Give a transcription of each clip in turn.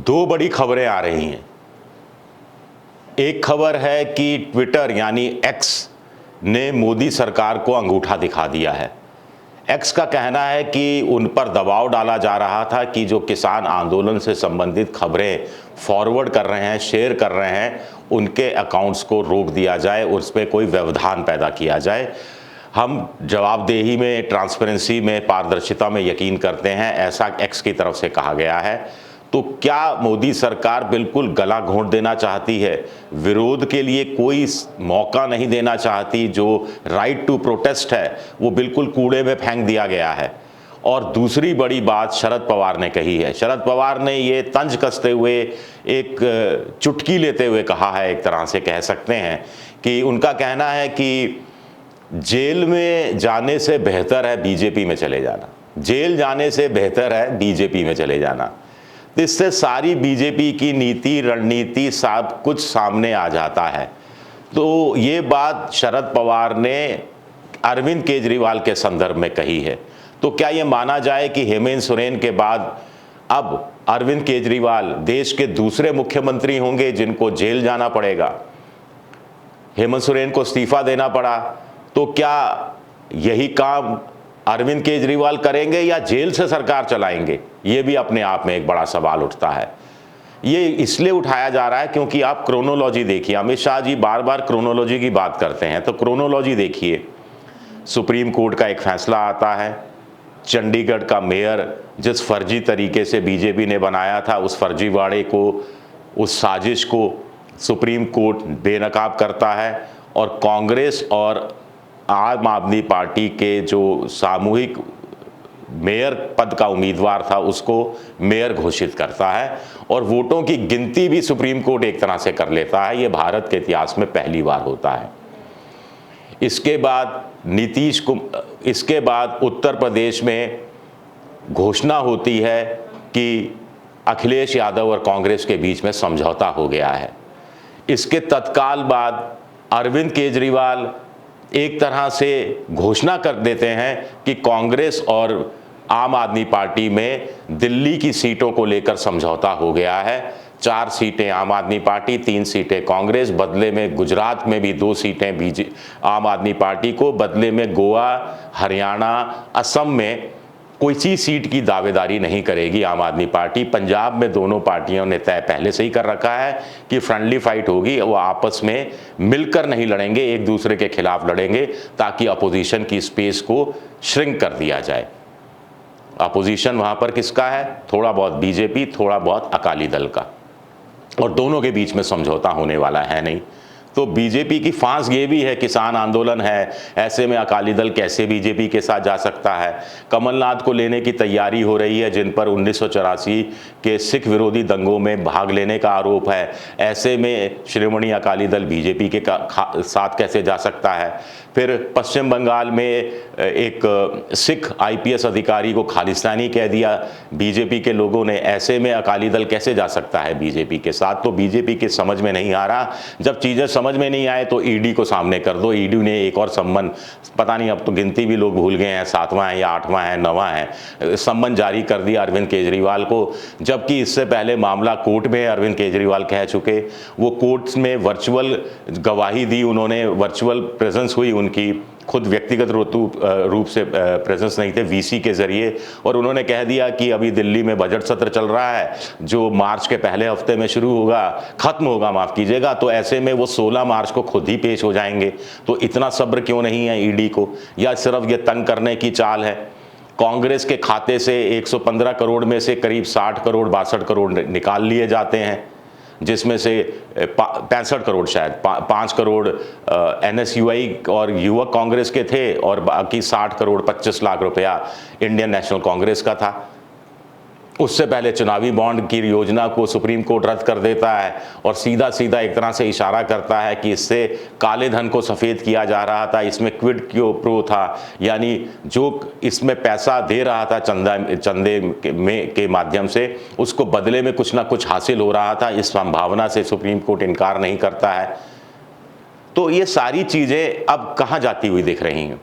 दो बड़ी खबरें आ रही हैं। एक खबर है कि ट्विटर यानी एक्स ने मोदी सरकार को अंगूठा दिखा दिया है। एक्स का कहना है कि उन पर दबाव डाला जा रहा था कि जो किसान आंदोलन से संबंधित खबरें फॉरवर्ड कर रहे हैं, शेयर कर रहे हैं, उनके अकाउंट्स को रोक दिया जाए, उस पर कोई व्यवधान पैदा किया जाए। हम जवाबदेही में, ट्रांसपेरेंसी में, पारदर्शिता में यकीन करते हैं, ऐसा एक्स की तरफ से कहा गया है। तो क्या मोदी सरकार बिल्कुल गला घोंट देना चाहती है, विरोध के लिए कोई मौका नहीं देना चाहती? जो राइट टू प्रोटेस्ट है वो बिल्कुल कूड़े में फेंक दिया गया है। और दूसरी बड़ी बात शरद पवार ने कही है। शरद पवार ने ये तंज कसते हुए, एक चुटकी लेते हुए कहा है, एक तरह से कह सकते हैं कि उनका कहना है कि जेल में जाने से बेहतर है बीजेपी में चले जाना, जेल जाने से बेहतर है बीजेपी में चले जाना। तो इससे सारी बीजेपी की नीति, रणनीति, सब कुछ सामने आ जाता है। तो ये बात शरद पवार ने अरविंद केजरीवाल के संदर्भ में कही है। तो क्या ये माना जाए कि हेमंत सोरेन के बाद अब अरविंद केजरीवाल देश के दूसरे मुख्यमंत्री होंगे जिनको जेल जाना पड़ेगा? हेमंत सोरेन को इस्तीफा देना पड़ा, तो क्या यही काम अरविंद केजरीवाल करेंगे या जेल से सरकार चलाएंगे? ये भी अपने आप में एक बड़ा सवाल उठता है। ये इसलिए उठाया जा रहा है क्योंकि आप क्रोनोलॉजी देखिए। अमित शाह जी बार बार क्रोनोलॉजी की बात करते हैं, तो क्रोनोलॉजी देखिए। सुप्रीम कोर्ट का एक फैसला आता है, चंडीगढ़ का मेयर जिस फर्जी तरीके से बीजेपी ने बनाया था, उस फर्जीवाड़े को, उस साजिश को सुप्रीम कोर्ट बेनकाब करता है और कांग्रेस और आम आदमी पार्टी के जो सामूहिक मेयर पद का उम्मीदवार था उसको मेयर घोषित करता है और वोटों की गिनती भी सुप्रीम कोर्ट एक तरह से कर लेता है। ये भारत के इतिहास में पहली बार होता है। इसके बाद उत्तर प्रदेश में घोषणा होती है कि अखिलेश यादव और कांग्रेस के बीच में समझौता हो गया है। इसके तत्काल बाद अरविंद केजरीवाल एक तरह से घोषणा कर देते हैं कि कांग्रेस और आम आदमी पार्टी में दिल्ली की सीटों को लेकर समझौता हो गया है। 4 सीटें आम आदमी पार्टी, 3 सीटें कांग्रेस, बदले में गुजरात में भी 2 सीटें आम आदमी पार्टी को, बदले में गोवा, हरियाणा, असम में कोई सी सीट की दावेदारी नहीं करेगी आम आदमी पार्टी। पंजाब में दोनों पार्टियों ने तय पहले से ही कर रखा है कि फ्रेंडली फाइट होगी, वो आपस में मिलकर नहीं लड़ेंगे, एक दूसरे के खिलाफ लड़ेंगे ताकि अपोजिशन की स्पेस को श्रिंक कर दिया जाए। अपोजिशन वहाँ पर किसका है? थोड़ा बहुत बीजेपी, थोड़ा बहुत अकाली दल का, और दोनों के बीच में समझौता होने वाला है नहीं। तो बीजेपी की फांस ये भी है, किसान आंदोलन है, ऐसे में अकाली दल कैसे बीजेपी के साथ जा सकता है? कमलनाथ को लेने की तैयारी हो रही है, जिन पर 1984 के सिख विरोधी दंगों में भाग लेने का आरोप है। ऐसे में श्रोमणी अकाली दल बीजेपी के साथ कैसे जा सकता है? फिर पश्चिम बंगाल में एक सिख आईपीएस अधिकारी को खालिस्तानी कह दिया बीजेपी के लोगों ने। ऐसे में अकाली दल कैसे जा सकता है बीजेपी के साथ? तो बीजेपी के समझ में नहीं आ रहा। जब चीज़ें समझ में नहीं आए तो ईडी को सामने कर दो। ईडी ने एक और सम्मन, पता नहीं अब तो गिनती भी लोग भूल गए हैं, 7वां है या 8वां है, 9वां है, सम्मन जारी कर दिया अरविंद केजरीवाल को। जबकि इससे पहले मामला कोर्ट में अरविंद केजरीवाल कह चुके, वो कोर्ट में वर्चुअल गवाही दी उन्होंने, वर्चुअल प्रेजेंस हुई उनकी, खुद व्यक्तिगत रूप से प्रेजेंस नहीं थे, वीसी के जरिए। और उन्होंने कह दिया कि अभी दिल्ली में बजट सत्र चल रहा है जो मार्च के पहले हफ्ते में शुरू होगा, खत्म होगा, माफ़ कीजिएगा, तो ऐसे में वो 16 मार्च को खुद ही पेश हो जाएंगे। तो इतना सब्र क्यों नहीं है ईडी को? या सिर्फ ये तंग करने की चाल है? कांग्रेस के खाते से 115 करोड़ में से करीब 60 करोड़ 62 करोड़ निकाल लिए जाते हैं, जिसमें से 65 करोड़, शायद 5 करोड़ NSUI और युवक कांग्रेस के थे और बाकी 60 करोड़ 25 लाख रुपया इंडियन नेशनल कांग्रेस का था। उससे पहले चुनावी बॉन्ड की योजना को सुप्रीम कोर्ट रद्द कर देता है और सीधा सीधा एक तरह से इशारा करता है कि इससे काले धन को सफ़ेद किया जा रहा था, इसमें क्विड प्रो था, यानी जो इसमें पैसा दे रहा था चंदे के माध्यम से, उसको बदले में कुछ ना कुछ हासिल हो रहा था। इस संभावना से सुप्रीम कोर्ट इनकार नहीं करता है। तो ये सारी चीज़ें अब कहाँ जाती हुई दिख रही हैं?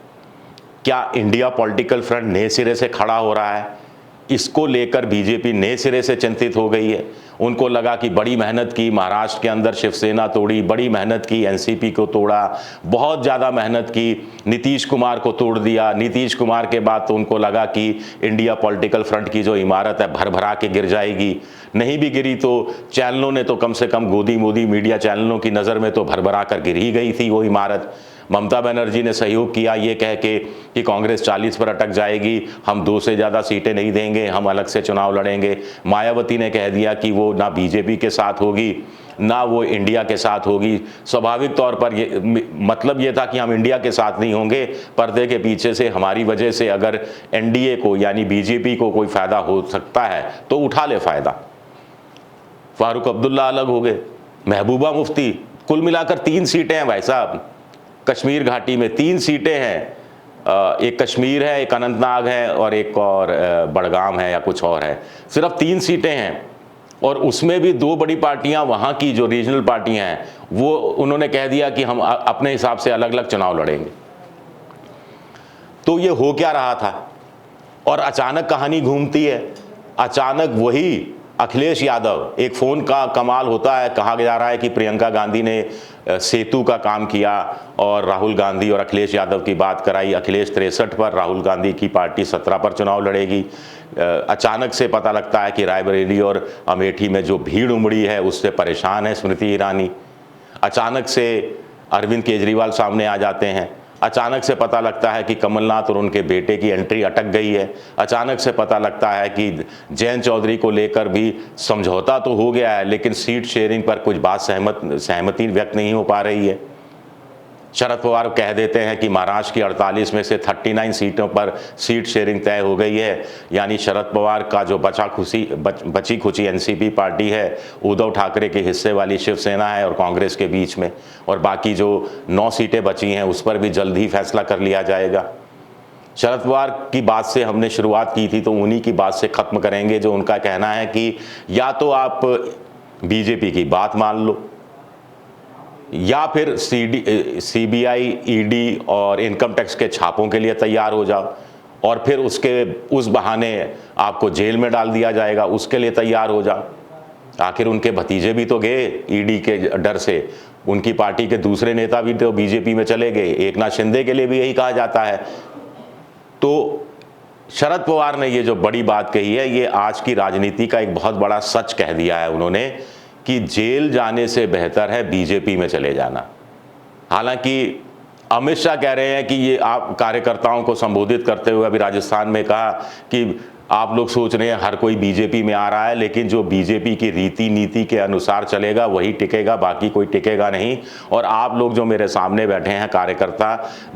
क्या इंडिया पॉलिटिकल फ्रंट नए सिरे से खड़ा हो रहा है? इसको लेकर बीजेपी नए सिरे से चिंतित हो गई है उनको लगा कि बड़ी मेहनत की, महाराष्ट्र के अंदर शिवसेना तोड़ी, बड़ी मेहनत की, एनसीपी को तोड़ा, बहुत ज़्यादा मेहनत की, नीतीश कुमार को तोड़ दिया। नीतीश कुमार के बाद तो उनको लगा कि इंडिया पॉलिटिकल फ्रंट की जो इमारत है भर भरा के गिर जाएगी। नहीं भी गिरी तो चैनलों ने तो कम से कम गोदी मोदी मीडिया चैनलों की नज़र में तो भर भरा कर गिर ही गई थी वो इमारत। ममता बनर्जी ने सहयोग किया ये कह के कि कांग्रेस 40 पर अटक जाएगी, हम 2 से ज़्यादा सीटें नहीं देंगे, हम अलग से चुनाव लड़ेंगे। मायावती ने कह दिया कि वो ना बीजेपी के साथ होगी ना वो इंडिया के साथ होगी। स्वाभाविक तौर पर ये मतलब ये था कि हम इंडिया के साथ नहीं होंगे, पर्दे के पीछे से हमारी वजह से अगर एनडीए को यानी बीजेपी को कोई फ़ायदा हो सकता है तो उठा ले फ़ायदा। फारूक अब्दुल्ला अलग हो गए, महबूबा मुफ्ती, कुल मिलाकर 3 सीटें हैं भाई साहब। कश्मीर घाटी में 3 सीटें हैं, एक कश्मीर है, एक अनंतनाग है और एक और बड़गाम है या कुछ और है। सिर्फ 3 सीटें हैं और उसमें भी 2 बड़ी पार्टियां वहाँ की जो रीजनल पार्टियां हैं वो उन्होंने कह दिया कि हम अपने हिसाब से अलग अलग चुनाव लड़ेंगे। तो ये हो क्या रहा था और अचानक कहानी घूमती है। अचानक वही अखिलेश यादव, एक फ़ोन का कमाल होता है, कहा जा रहा है कि प्रियंका गांधी ने सेतु का काम किया और राहुल गांधी और अखिलेश यादव की बात कराई। अखिलेश 63 पर, राहुल गांधी की पार्टी 17 पर चुनाव लड़ेगी। अचानक से पता लगता है कि रायबरेली और अमेठी में जो भीड़ उमड़ी है उससे परेशान है स्मृति ईरानी। अचानक से अरविंद केजरीवाल सामने आ जाते हैं। अचानक से पता लगता है कि कमलनाथ और उनके बेटे की एंट्री अटक गई है। अचानक से पता लगता है कि जयंत चौधरी को लेकर भी समझौता तो हो गया है लेकिन सीट शेयरिंग पर कुछ बात सहमति व्यक्त नहीं हो पा रही है। शरद पवार कह देते हैं कि महाराष्ट्र की 48 में से 39 सीटों पर सीट शेयरिंग तय हो गई है, यानी शरद पवार का जो बची खुची एनसीपी पार्टी है, उद्धव ठाकरे के हिस्से वाली शिवसेना है और कांग्रेस के बीच में, और बाकी जो 9 सीटें बची हैं उस पर भी जल्द ही फैसला कर लिया जाएगा। शरद पवार की बात से हमने शुरुआत की थी तो उन्हीं की बात से ख़त्म करेंगे, जो उनका कहना है कि या तो आप बीजेपी की बात मान लो या फिर सीबीआई, ईडी और इनकम टैक्स के छापों के लिए तैयार हो जाओ और फिर उस बहाने आपको जेल में डाल दिया जाएगा, उसके लिए तैयार हो जाओ। आखिर उनके भतीजे भी तो गए ईडी के डर से, उनकी पार्टी के दूसरे नेता भी तो बीजेपी में चले गए। एकनाथ शिंदे के लिए भी यही कहा जाता है। तो शरद पवार ने ये जो बड़ी बात कही है, ये आज की राजनीति का एक बहुत बड़ा सच कह दिया है उन्होंने कि जेल जाने से बेहतर है बीजेपी में चले जाना। हालांकि अमित शाह कह रहे हैं कि ये आप कार्यकर्ताओं को संबोधित करते हुए अभी राजस्थान में कहा कि आप लोग सोच रहे हैं हर कोई बीजेपी में आ रहा है, लेकिन जो बीजेपी की रीति नीति के अनुसार चलेगा वही टिकेगा, बाकी कोई टिकेगा नहीं। और आप लोग जो मेरे सामने बैठे हैं कार्यकर्ता,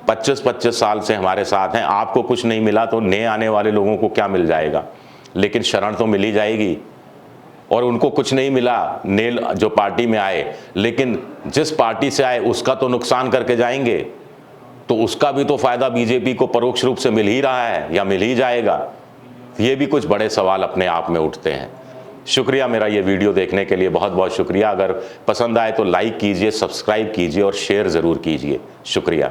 25-25 साल से हमारे साथ हैं, आपको कुछ नहीं मिला तो नए आने वाले लोगों को क्या मिल जाएगा? लेकिन शरण तो मिल ही जाएगी। और उनको कुछ नहीं मिला, नेल जो पार्टी में आए, लेकिन जिस पार्टी से आए उसका तो नुकसान करके जाएंगे, तो उसका भी तो फायदा बीजेपी को परोक्ष रूप से मिल ही रहा है या मिल ही जाएगा। ये भी कुछ बड़े सवाल अपने आप में उठते हैं। शुक्रिया मेरा ये वीडियो देखने के लिए, बहुत बहुत शुक्रिया। अगर पसंद आए तो लाइक कीजिए, सब्सक्राइब कीजिए और शेयर ज़रूर कीजिए। शुक्रिया।